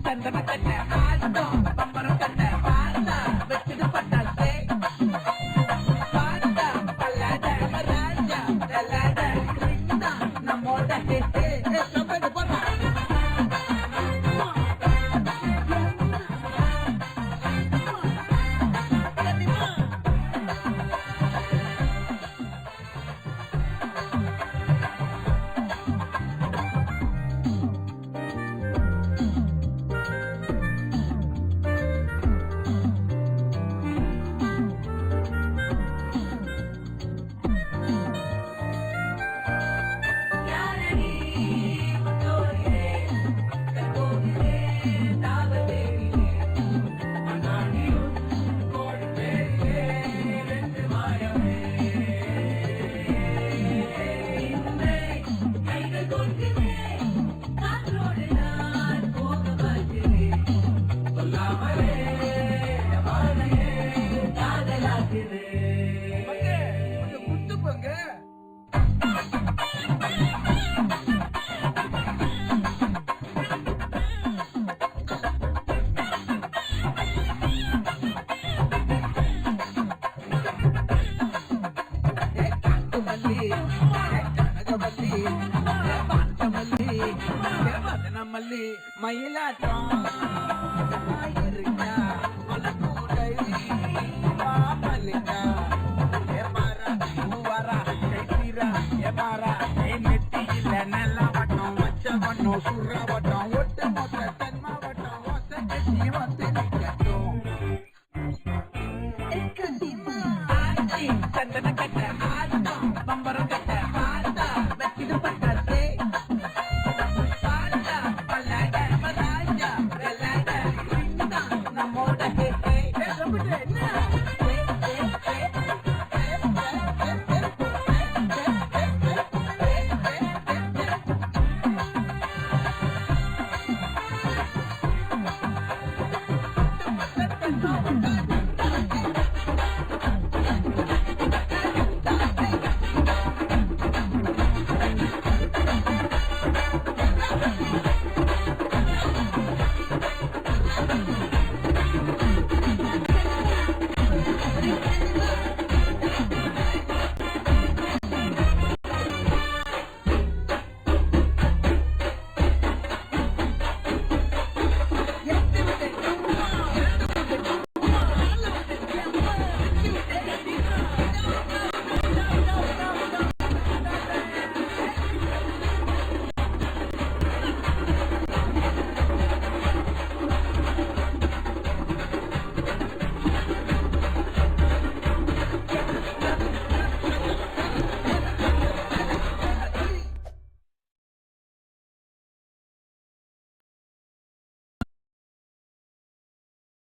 சந்தன கட்ட ஆட்டம் பம்பரம் கட்ட பாட்டா வெச்சுது பட்டாசே பாட்டா பல்லாட ராஜா தலாட கிருஷ்ணா நம்மோட ஹே ஹே சம்பது போட்டா மல்லி மயிலாட்டம் இருக்கா மலக்கூடை மாமல்லிகா ஏமாறா பூவாரா கைத்தீரா ஏமாறா நெத்தியில நல்ல வட்டம் வச்ச வட்டம் சுர வட்டம் ஒட்டு மொத்த தன்மா வட்டம் ஒச கட்டி வந்து நிக்கட்டும் சந்தன கட்ட ஆட்டம் பம்பரம் கட்ட பாட்டா வெச்சிது பட்டாசே